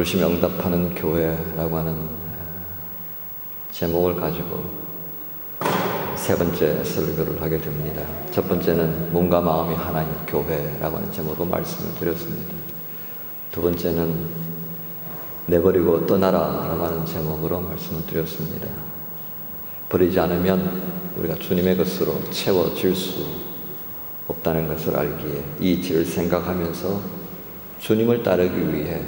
열심히 응답하는 교회라고 하는 제목을 가지고 세 번째 설교를 하게 됩니다. 첫 번째는 몸과 마음이 하나인 교회라고 하는 제목으로 말씀을 드렸습니다. 두 번째는 내버리고 떠나라라고 하는 제목으로 말씀을 드렸습니다. 버리지 않으면 우리가 주님의 것으로 채워질 수 없다는 것을 알기에 이 이치를 생각하면서 주님을 따르기 위해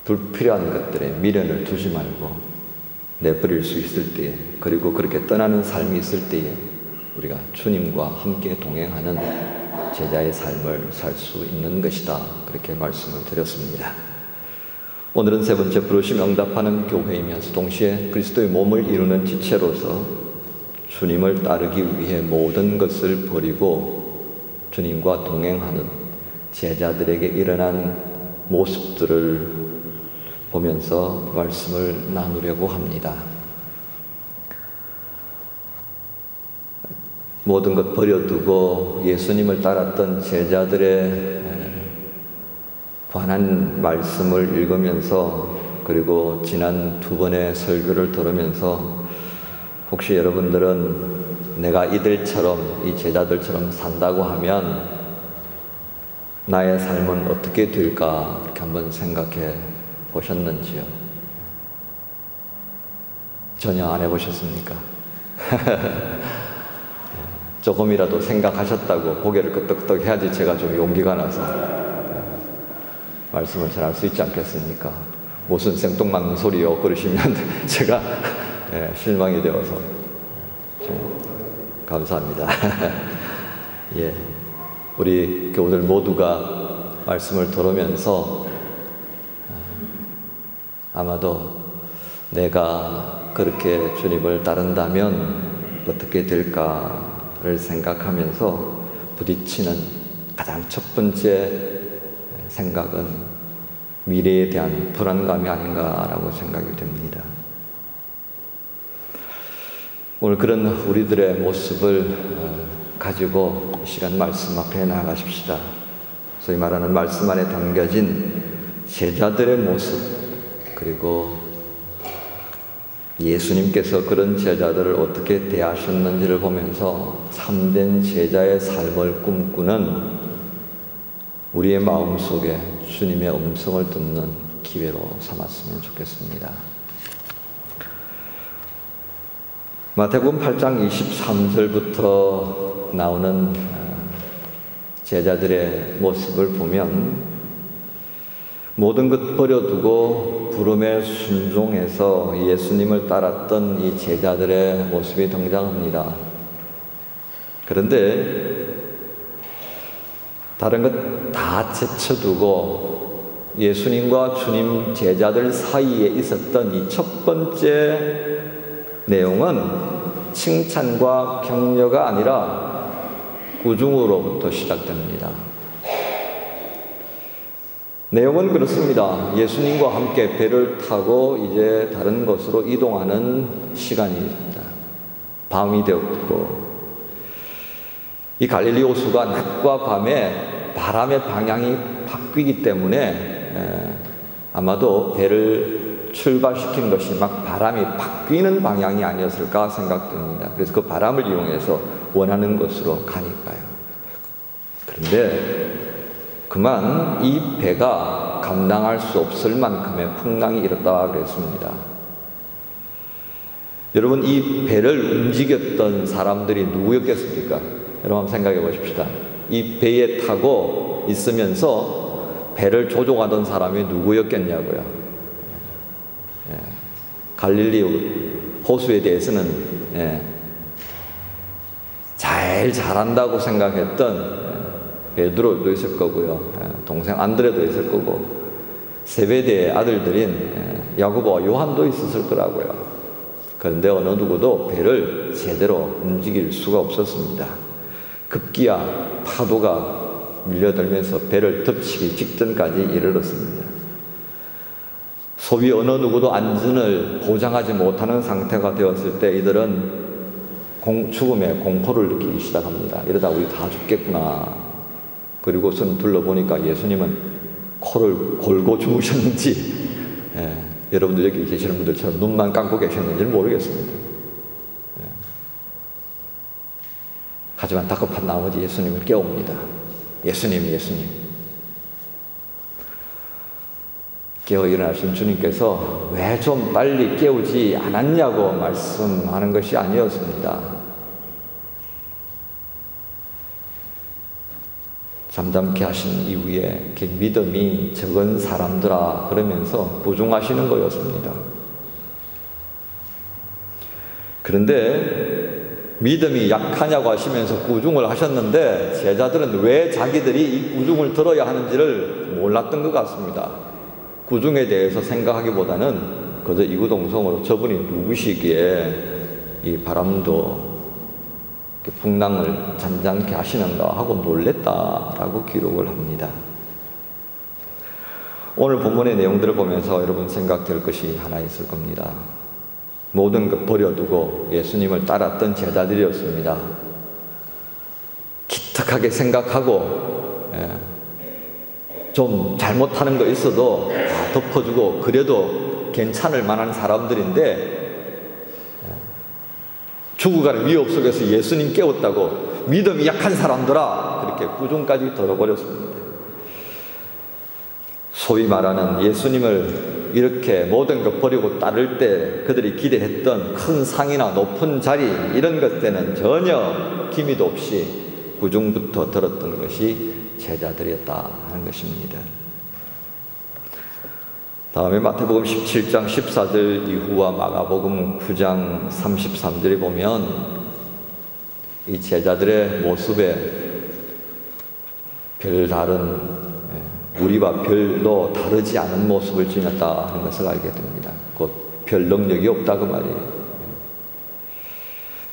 불필요한 것들에 미련을 두지 말고 내버릴 수 있을 때에, 그리고 그렇게 떠나는 삶이 있을 때에 우리가 주님과 함께 동행하는 제자의 삶을 살 수 있는 것이다, 그렇게 말씀을 드렸습니다. 오늘은 세 번째, 부르심 응답하는 교회이면서 동시에 그리스도의 몸을 이루는 지체로서 주님을 따르기 위해 모든 것을 버리고 주님과 동행하는 제자들에게 일어난 모습들을 보면서 말씀을 나누려고 합니다. 모든 것 버려두고 예수님을 따랐던 제자들의 관한 말씀을 읽으면서, 그리고 지난 두 번의 설교를 들으면서 혹시 여러분들은 내가 이들처럼, 이 제자들처럼 산다고 하면 나의 삶은 어떻게 될까 이렇게 한번 생각해 보셨는지요? 전혀 안 해보셨습니까? 조금이라도 생각하셨다고 고개를 끄덕끄덕 해야지 제가 좀 용기가 나서 말씀을 잘 할 수 있지 않겠습니까? 무슨 생뚱맞는 소리요 그러시면 제가 실망이 되어서 감사합니다. 예, 우리 교우들 모두가 말씀을 들으면서 아마도 내가 그렇게 주님을 따른다면 어떻게 될까를 생각하면서 부딪히는 가장 첫 번째 생각은 미래에 대한 불안감이 아닌가라고 생각이 됩니다. 오늘 그런 우리들의 모습을 가지고 이 시간 말씀 앞에 나아가십시다. 소위 말하는 말씀 안에 담겨진 제자들의 모습, 그리고 예수님께서 그런 제자들을 어떻게 대하셨는지를 보면서 참된 제자의 삶을 꿈꾸는 우리의 마음속에 주님의 음성을 듣는 기회로 삼았으면 좋겠습니다. 마태복음 8장 23절부터 나오는 제자들의 모습을 보면 모든 것 버려두고 부름에 순종해서 예수님을 따랐던 이 제자들의 모습이 등장합니다. 그런데 다른 것 다 제쳐두고 예수님과 주님 제자들 사이에 있었던 이 첫 번째 내용은 칭찬과 격려가 아니라 꾸중으로부터 시작됩니다. 내용은 그렇습니다. 예수님과 함께 배를 타고 이제 다른 곳으로 이동하는 시간입니다. 밤이 되었고, 이 갈릴리 호수가 낮과 밤에 바람의 방향이 바뀌기 때문에 아마도 배를 출발시킨 것이 막 바람이 바뀌는 방향이 아니었을까 생각됩니다. 그래서 그 바람을 이용해서 원하는 곳으로 가니까요. 그런데 그만 이 배가 감당할 수 없을 만큼의 풍랑이 일었다 그랬습니다. 여러분, 이 배를 움직였던 사람들이 누구였겠습니까? 여러분 한번 생각해 보십시다. 이 배에 타고 있으면서 배를 조종하던 사람이 누구였겠냐고요. 갈릴리 호수에 대해서는 잘한다고 생각했던 베드로도 있을 거고요, 동생 안드레도 있을 거고, 세베대의 아들들인 야고보와 요한도 있었을 거라고요. 그런데 어느 누구도 배를 제대로 움직일 수가 없었습니다. 급기야 파도가 밀려들면서 배를 덮치기 직전까지 이르렀습니다. 소위 어느 누구도 안전을 보장하지 못하는 상태가 되었을 때 이들은 죽음의 공포를 느끼기 시작합니다. 이러다 우리 다 죽겠구나. 그리고선 둘러보니까 예수님은 코를 골고 주무셨는지, 여러분들 여기 계시는 분들처럼 눈만 감고 계셨는지는 모르겠습니다. 하지만 다급한 나머지 예수님을 깨웁니다. 예수님, 예수님. 깨어 일어나신 주님께서 왜 좀 빨리 깨우지 않았냐고 말씀하는 것이 아니었습니다. 잠잠케 하신 이후에 믿음이 적은 사람들아 그러면서 부중하시는 거였습니다. 그런데 믿음이 약하냐고 하시면서 구중을 하셨는데 제자들은 왜 자기들이 이 구중을 들어야 하는지를 몰랐던 것 같습니다. 구중에 대해서 생각하기보다는 그저 이구동성으로 저분이 누구시기에 이 바람도 풍랑을 잔잔케 하시는가 하고 놀랬다라고 기록을 합니다. 오늘 본문의 내용들을 보면서 여러분 생각될 것이 하나 있을 겁니다. 모든 것 버려두고 예수님을 따랐던 제자들이었습니다. 기특하게 생각하고 좀 잘못하는 거 있어도 다 덮어주고 그래도 괜찮을 만한 사람들인데 죽어가는 위협 속에서 예수님 깨웠다고 믿음이 약한 사람들아 그렇게 구중까지 들어버렸습니다. 소위 말하는 예수님을 이렇게 모든 것 버리고 따를 때 그들이 기대했던 큰 상이나 높은 자리 이런 것들은 전혀 기미도 없이 구중부터 들었던 것이 제자들이었다 하는 것입니다. 다음에 마태복음 17장 14절 이후와 마가복음 9장 33절에 보면 이 제자들의 모습에 별다른 우리와 별로 다르지 않은 모습을 지녔다 하는 것을 알게 됩니다. 곧 별 능력이 없다 그 말이에요.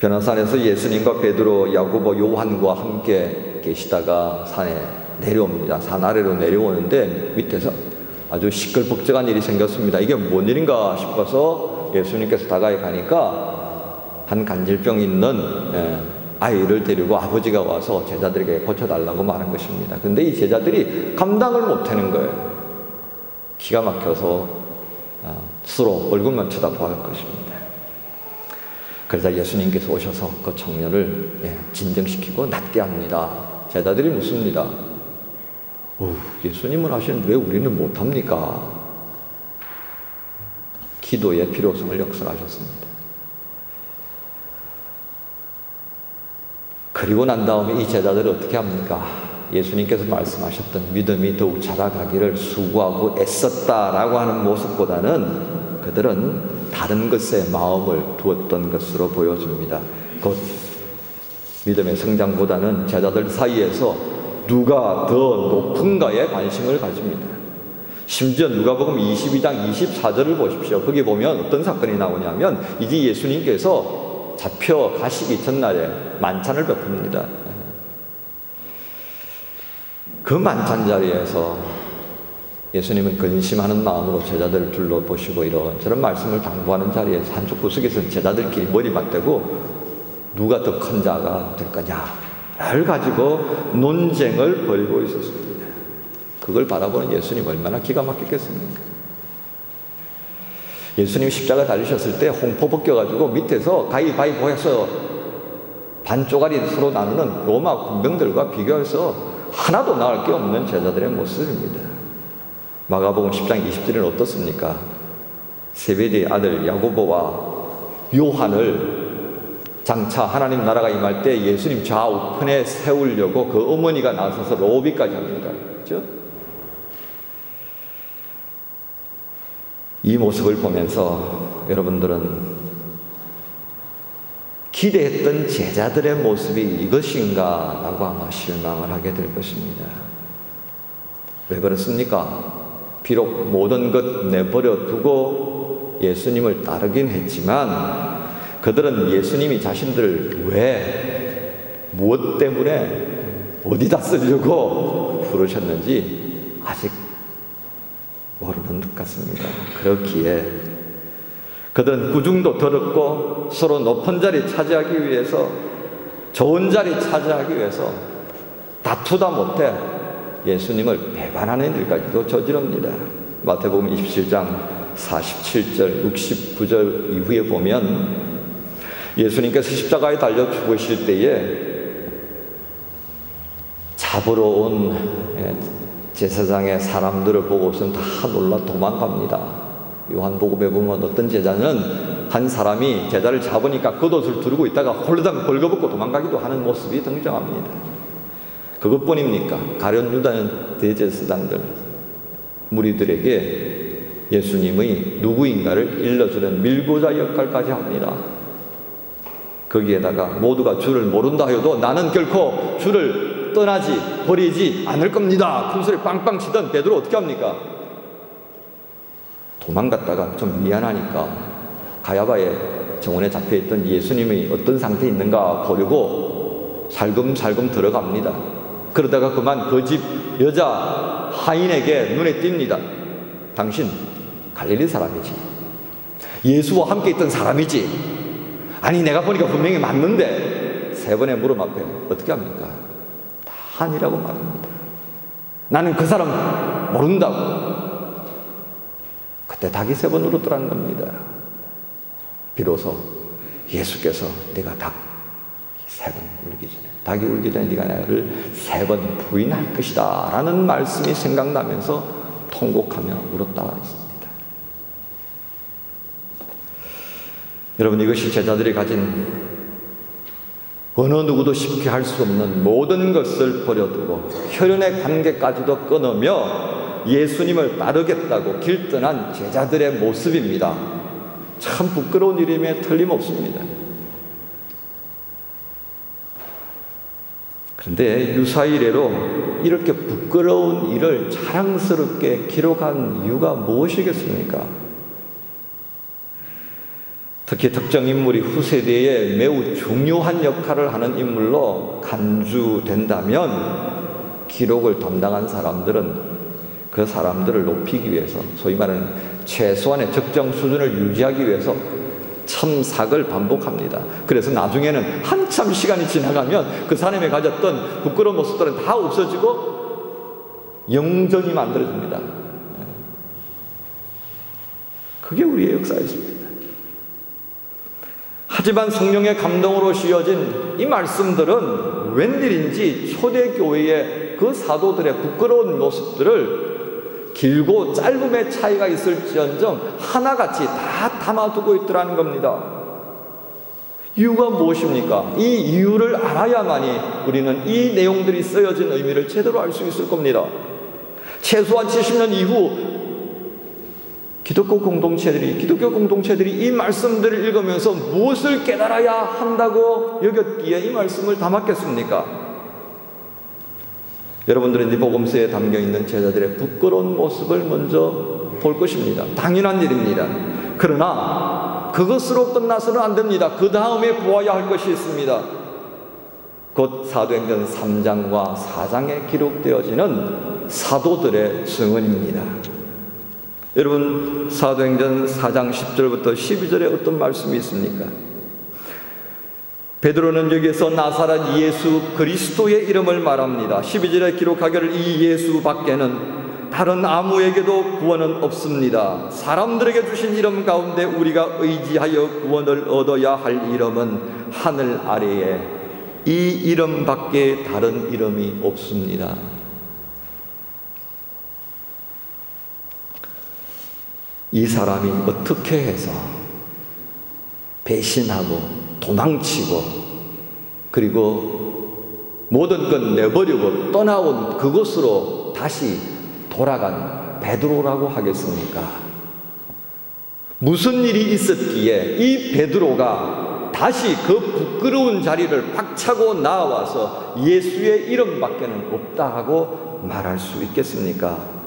변화산에서 예수님과 베드로, 야고보, 요한과 함께 계시다가 산에 내려옵니다. 산 아래로 내려오는데 밑에서 아주 시끌벅적한 일이 생겼습니다. 이게 뭔 일인가 싶어서 예수님께서 다가에 가니까 한 간질병 있는 아이를 데리고 아버지가 와서 제자들에게 고쳐달라고 말한 것입니다. 근데 이 제자들이 감당을 못하는 거예요. 기가 막혀서 스스로 얼굴만 쳐다보았을 것입니다. 그러자 예수님께서 오셔서 그 청년을 진정시키고 낫게 합니다. 제자들이 묻습니다. 예수님은 하시는데 왜 우리는 못합니까? 기도의 필요성을 역설하셨습니다. 그리고 난 다음에 이 제자들을 어떻게 합니까? 예수님께서 말씀하셨던 믿음이 더욱 자라가기를 수고하고 애썼다라고 하는 모습보다는 그들은 다른 것에 마음을 두었던 것으로 보여집니다. 곧 믿음의 성장보다는 제자들 사이에서 누가 더 높은가에 관심을 가집니다. 심지어 누가복음 22장 24절을 보십시오. 거기 보면 어떤 사건이 나오냐면 이제 예수님께서 잡혀가시기 전날에 만찬을 베풉니다. 그 만찬 자리에서 예수님은 근심하는 마음으로 제자들을 둘러보시고 이런저런 말씀을 당부하는 자리에서 한쪽 구석에서 제자들끼리 머리 맞대고 누가 더 큰 자가 될 거냐를 가지고 논쟁을 벌이고 있었습니다. 그걸 바라보는 예수님 얼마나 기가 막히겠습니까? 예수님이 십자가 달리셨을 때 홍포 벗겨가지고 밑에서 가위바위보 해서 반 쪼가리 서로 나누는 로마 군병들과 비교해서 하나도 나을 게 없는 제자들의 모습입니다. 마가복음 10장 20절에는 어떻습니까? 세베대의 아들 야고보와 요한을 장차 하나님 나라가 임할 때 예수님 좌우편에 세우려고 그 어머니가 나서서 로비까지 합니다. 그렇죠? 이 모습을 보면서 여러분들은 기대했던 제자들의 모습이 이것인가 라고 아마 실망을 하게 될 것입니다. 왜 그렇습니까? 비록 모든 것 내버려 두고 예수님을 따르긴 했지만 그들은 예수님이 자신들을 왜, 무엇 때문에, 어디다 쓰려고 부르셨는지 아직 모르는 것 같습니다. 그렇기에 그들은 구중도 더럽고 서로 높은 자리 차지하기 위해서, 좋은 자리 차지하기 위해서 다투다 못해 예수님을 배반하는 일까지도 저지릅니다. 마태복음 27장 47절, 69절 이후에 보면 예수님께서 십자가에 달려 죽으실 때에 잡으러 온 제사장의 사람들을 보고서는 다 놀라 도망갑니다. 요한복음에 보면 어떤 제자는 한 사람이 제자를 잡으니까 겉옷을 두르고 있다가 홀라당 벌거벗고 도망가기도 하는 모습이 등장합니다. 그것뿐입니까? 가룟 유다는 대제사장들 무리들에게 예수님의 누구인가를 일러주는 밀고자 역할까지 합니다. 거기에다가 모두가 주를 모른다 해도 나는 결코 주를 떠나지 버리지 않을 겁니다. 큰 소리 빵빵 치던 베드로 어떻게 합니까? 도망갔다가 좀 미안하니까 가야바의 정원에 잡혀있던 예수님이 어떤 상태에 있는가 보려고 살금살금 들어갑니다. 그러다가 그만 그 집 여자 하인에게 눈에 띕니다. 당신 갈릴리 사람이지, 예수와 함께 있던 사람이지. 아니 내가 보니까 분명히 맞는데. 세 번의 물음 앞에 어떻게 합니까? 다 아니라고 말합니다. 나는 그 사람 모른다고. 그때 닭이 세 번 울었더라는 겁니다. 비로소 예수께서 네가 닭 세 번 울기 전에, 닭이 울기 전에 네가 나를 세 번 부인할 것이다 라는 말씀이 생각나면서 통곡하며 울었다 했습니다. 여러분, 이것이 제자들이 가진 어느 누구도 쉽게 할 수 없는 모든 것을 버려두고 혈연의 관계까지도 끊으며 예수님을 따르겠다고 길떠난 제자들의 모습입니다. 참 부끄러운 일임에 틀림없습니다. 그런데 유사히 이래로 이렇게 부끄러운 일을 자랑스럽게 기록한 이유가 무엇이겠습니까? 특히 특정 인물이 후세대에 매우 중요한 역할을 하는 인물로 간주된다면 기록을 담당한 사람들은 그 사람들을 높이기 위해서, 소위 말하는 최소한의 적정 수준을 유지하기 위해서 첨삭을 반복합니다. 그래서 나중에는 한참 시간이 지나가면 그 사람이 가졌던 부끄러운 모습들은 다 없어지고 영전이 만들어집니다. 그게 우리의 역사였습니다. 하지만 성령의 감동으로 씌워진 이 말씀들은 웬일인지 초대교회의 그 사도들의 부끄러운 모습들을 길고 짧음의 차이가 있을지언정 하나같이 다 담아두고 있더라는 겁니다. 이유가 무엇입니까? 이 이유를 알아야만이 우리는 이 내용들이 쓰여진 의미를 제대로 알 수 있을 겁니다. 최소한 70년 이후 기독교 공동체들이 이 말씀들을 읽으면서 무엇을 깨달아야 한다고 여겼기에 이 말씀을 담았겠습니까? 여러분들은 이 복음서에 담겨있는 제자들의 부끄러운 모습을 먼저 볼 것입니다. 당연한 일입니다. 그러나 그것으로 끝나서는 안 됩니다. 그 다음에 보아야 할 것이 있습니다. 곧 사도행전 3장과 4장에 기록되어지는 사도들의 증언입니다. 여러분, 사도행전 4장 10절부터 12절에 어떤 말씀이 있습니까? 베드로는 여기에서 나사렛 예수 그리스도의 이름을 말합니다. 12절에 기록하기를 이 예수 밖에는 다른 아무에게도 구원은 없습니다. 사람들에게 주신 이름 가운데 우리가 의지하여 구원을 얻어야 할 이름은 하늘 아래에 이 이름 밖에 다른 이름이 없습니다. 이 사람이 어떻게 해서 배신하고 도망치고 그리고 모든 것 내버리고 떠나온 그곳으로 다시 돌아간 베드로라고 하겠습니까? 무슨 일이 있었기에 이 베드로가 다시 그 부끄러운 자리를 박차고 나와서 예수의 이름밖에는 없다 하고 말할 수 있겠습니까?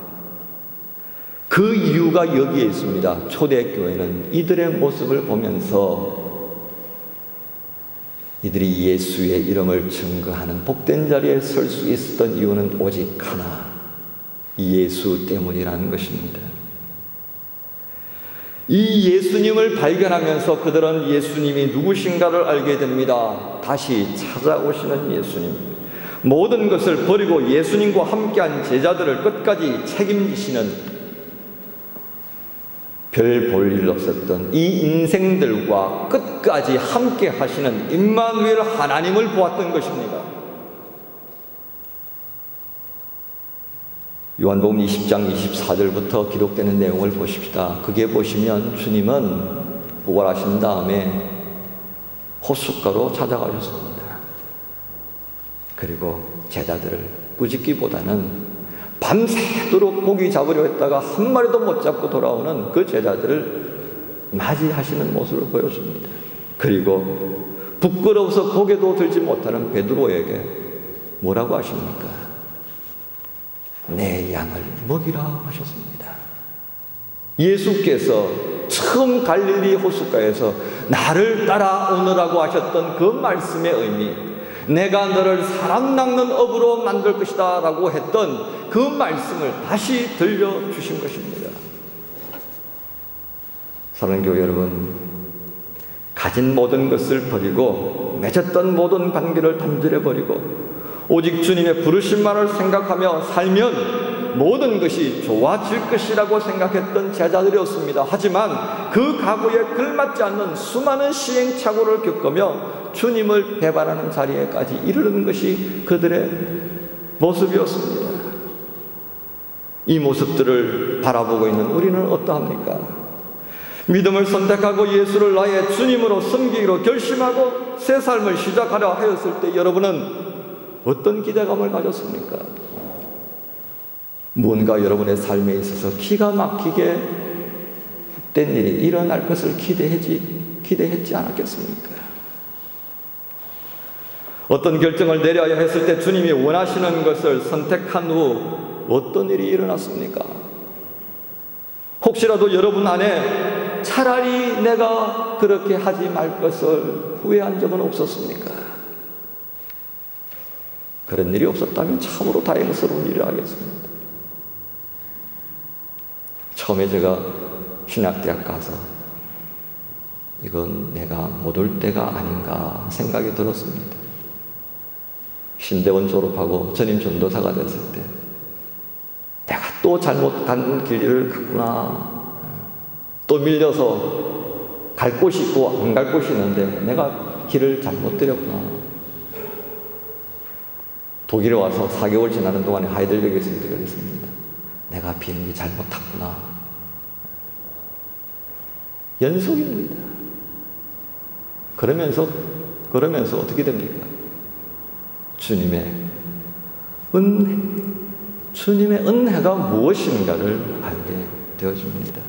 그 이유가 여기에 있습니다. 초대교회는 이들의 모습을 보면서 이들이 예수의 이름을 증거하는 복된 자리에 설 수 있었던 이유는 오직 하나, 예수 때문이라는 것입니다. 이 예수님을 발견하면서 그들은 예수님이 누구신가를 알게 됩니다. 다시 찾아오시는 예수님, 모든 것을 버리고 예수님과 함께한 제자들을 끝까지 책임지시는 별 볼 일 없었던 이 인생들과 끝까지 함께 하시는 임마누엘 하나님을 보았던 것입니다. 요한복음 20장 24절부터 기록되는 내용을 보십시다. 그게 보시면 주님은 부활하신 다음에 호숫가로 찾아가셨습니다. 그리고 제자들을 꾸짖기보다는 밤새도록 고기 잡으려 했다가 한 마리도 못 잡고 돌아오는 그 제자들을 맞이하시는 모습을 보였습니다. 그리고 부끄러워서 고개도 들지 못하는 베드로에게 뭐라고 하십니까? 내 양을 먹이라 하셨습니다. 예수께서 처음 갈릴리 호숫가에서 나를 따라오느라고 하셨던 그 말씀의 의미, 내가 너를 사람 낚는 업으로 만들 것이다 라고 했던 그 말씀을 다시 들려주신 것입니다. 사랑하는 교회 여러분, 가진 모든 것을 버리고 맺었던 모든 관계를 단절해버리고 오직 주님의 부르심만을 생각하며 살면 모든 것이 좋아질 것이라고 생각했던 제자들이었습니다. 하지만 그 각오에 걸맞지 않는 수많은 시행착오를 겪으며 주님을 배반하는 자리에까지 이르는 것이 그들의 모습이었습니다. 이 모습들을 바라보고 있는 우리는 어떠합니까? 믿음을 선택하고 예수를 나의 주님으로 섬기기로 결심하고 새 삶을 시작하려 하였을 때 여러분은 어떤 기대감을 가졌습니까? 무언가 여러분의 삶에 있어서 기가 막히게 복된 일이 일어날 것을 기대했지 않았겠습니까? 어떤 결정을 내려야 했을 때 주님이 원하시는 것을 선택한 후 어떤 일이 일어났습니까? 혹시라도 여러분 안에 차라리 내가 그렇게 하지 말 것을 후회한 적은 없었습니까? 그런 일이 없었다면 참으로 다행스러운 일을 하겠습니다. 처음에 제가 신학대학 가서 이건 내가 못 올 때가 아닌가 생각이 들었습니다. 신대원 졸업하고 전임 전도사가 됐을 때 내가 또 잘못 간 길을 갔구나, 또 밀려서 갈 곳이 있고 안 갈 곳이 있는데 내가 길을 잘못 들였구나. 독일에 와서 4개월 지나는 동안에 하이델베르크에서 느끼게 됐습니다. 내가 비행기 잘못 탔구나. 연속입니다. 그러면서 어떻게 됩니까? 주님의 은혜가 무엇인가를 알게 되어집니다.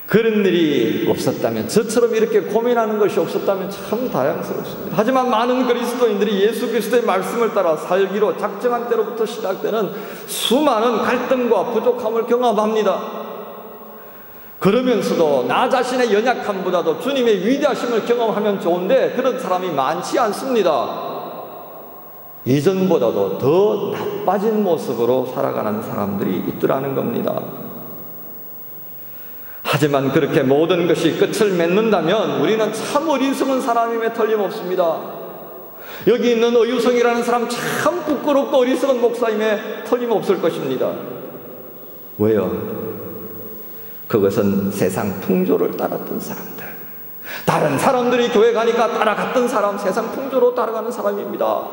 그런 일이 없었다면, 저처럼 이렇게 고민하는 것이 없었다면 참 다양스럽습니다. 하지만 많은 그리스도인들이 예수 그리스도의 말씀을 따라 살기로 작정한 때로부터 시작되는 수많은 갈등과 부족함을 경험합니다. 그러면서도 나 자신의 연약함보다도 주님의 위대하심을 경험하면 좋은데 그런 사람이 많지 않습니다. 이전보다도 더 나빠진 모습으로 살아가는 사람들이 있더라는 겁니다. 하지만 그렇게 모든 것이 끝을 맺는다면 우리는 참 어리석은 사람임에 틀림없습니다. 여기 있는 의유성이라는 사람 참 부끄럽고 어리석은 목사임에 틀림없을 것입니다. 왜요? 그것은 세상 풍조를 따랐던 사람들, 다른 사람들이 교회 가니까 따라갔던 사람, 세상 풍조로 따라가는 사람입니다.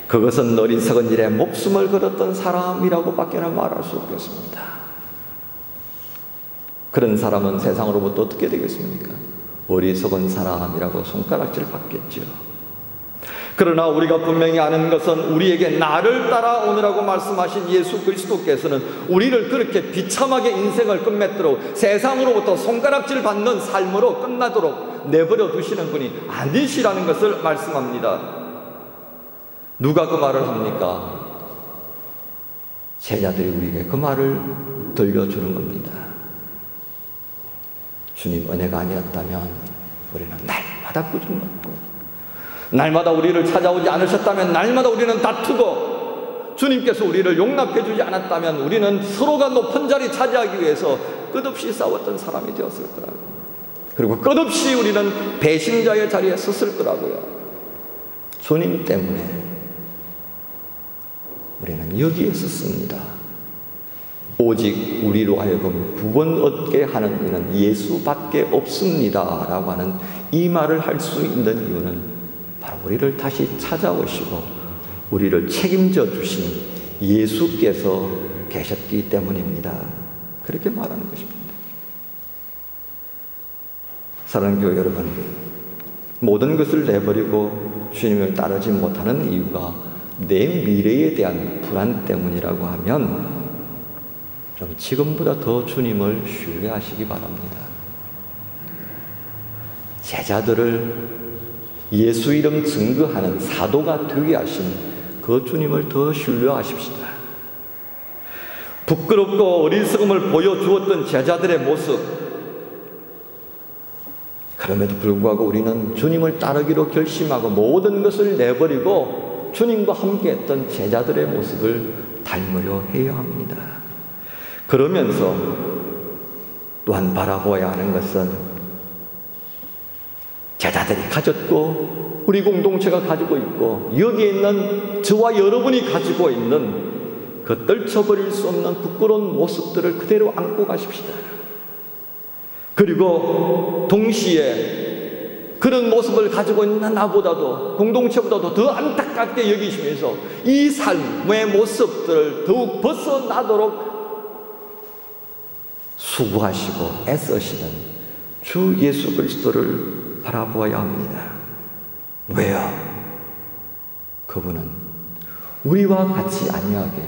그것은 어리석은 일에 목숨을 걸었던 사람이라고 밖에는 말할 수 없겠습니다. 그런 사람은 세상으로부터 어떻게 되겠습니까? 어리석은 사람이라고 손가락질 받겠죠. 그러나 우리가 분명히 아는 것은 우리에게 나를 따라오느라고 말씀하신 예수 그리스도께서는 우리를 그렇게 비참하게 인생을 끝맺도록 세상으로부터 손가락질 받는 삶으로 끝나도록 내버려 두시는 분이 아니시라는 것을 말씀합니다. 누가 그 말을 합니까? 제자들이 우리에게 그 말을 들려주는 겁니다. 주님 은혜가 아니었다면 우리는 날마다 꾸중받고, 날마다 우리를 찾아오지 않으셨다면 날마다 우리는 다투고, 주님께서 우리를 용납해 주지 않았다면 우리는 서로가 높은 자리 차지하기 위해서 끝없이 싸웠던 사람이 되었을 거라고. 그리고 끝없이 우리는 배신자의 자리에 섰을 거라고요. 주님 때문에 우리는 여기에 섰습니다. 오직 우리로 하여금 구원 얻게 하는 이는 예수밖에 없습니다 라고 하는 이 말을 할 수 있는 이유는 바로 우리를 다시 찾아오시고 우리를 책임져 주신 예수께서 계셨기 때문입니다. 그렇게 말하는 것입니다. 사랑하는 교회 여러분, 모든 것을 내버리고 주님을 따르지 못하는 이유가 내 미래에 대한 불안 때문이라고 하면 여러분, 지금보다 더 주님을 신뢰하시기 바랍니다. 제자들을 예수 이름 증거하는 사도가 되게 하신 그 주님을 더 신뢰하십시다. 부끄럽고 어리석음을 보여주었던 제자들의 모습, 그럼에도 불구하고 우리는 주님을 따르기로 결심하고 모든 것을 내버리고 주님과 함께했던 제자들의 모습을 닮으려 해야 합니다. 그러면서 또한 바라보아야 하는 것은 제자들이 가졌고 우리 공동체가 가지고 있고 여기에 있는 저와 여러분이 가지고 있는 그 떨쳐버릴 수 없는 부끄러운 모습들을 그대로 안고 가십시다. 그리고 동시에 그런 모습을 가지고 있는 나보다도 공동체보다도 더 안타깝게 여기시면서 이 삶의 모습들을 더욱 벗어나도록 수고하시고 애쓰시는 주 예수 그리스도를 바라보아야 합니다. 왜요? 그분은 우리와 같이 아니하게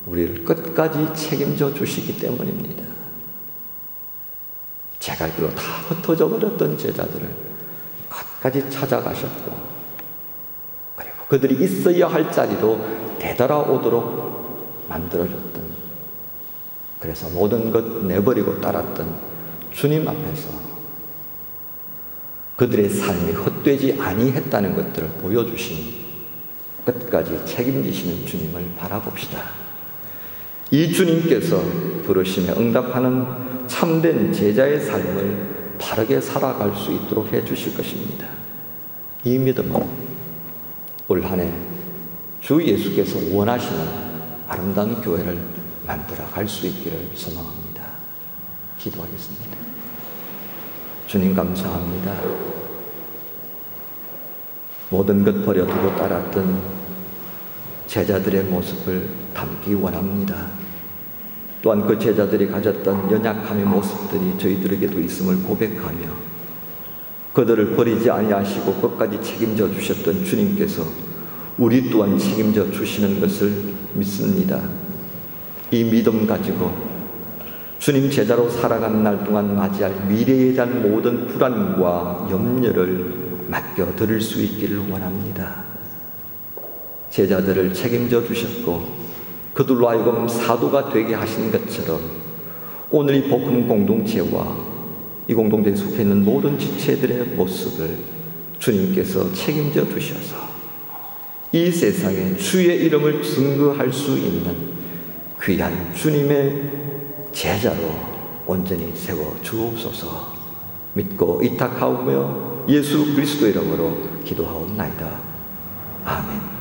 우리를 끝까지 책임져 주시기 때문입니다. 제갈 길로 다 흩어져 버렸던 제자들을 끝까지 찾아가셨고, 그리고 그들이 있어야 할 자리로 되돌아오도록 만들어줬던, 그래서 모든 것 내버리고 따랐던 주님 앞에서 그들의 삶이 헛되지 아니했다는 것들을 보여주신 끝까지 책임지시는 주님을 바라봅시다. 이 주님께서 부르심에 응답하는 참된 제자의 삶을 바르게 살아갈 수 있도록 해주실 것입니다. 이 믿음은 올 한 해 주 예수께서 원하시는 아름다운 교회를 만들어 갈 수 있기를 소망합니다. 기도하겠습니다. 주님 감사합니다. 모든 것 버려두고 따랐던 제자들의 모습을 담기 원합니다. 또한 그 제자들이 가졌던 연약함의 모습들이 저희들에게도 있음을 고백하며 그들을 버리지 아니하시고 끝까지 책임져 주셨던 주님께서 우리 또한 책임져 주시는 것을 믿습니다. 이 믿음 가지고 주님 제자로 살아가는 날 동안 맞이할 미래에 대한 모든 불안과 염려를 맡겨드릴 수 있기를 원합니다. 제자들을 책임져 주셨고 그들로 하여금 사도가 되게 하신 것처럼 오늘 이 복음 공동체와 이 공동체에 속해 있는 모든 지체들의 모습을 주님께서 책임져 주셔서 이 세상에 주의 이름을 증거할 수 있는 귀한 주님의 제자로 온전히 세워 주옵소서. 믿고 의탁하오며 예수 그리스도 이름으로 기도하옵나이다. 아멘.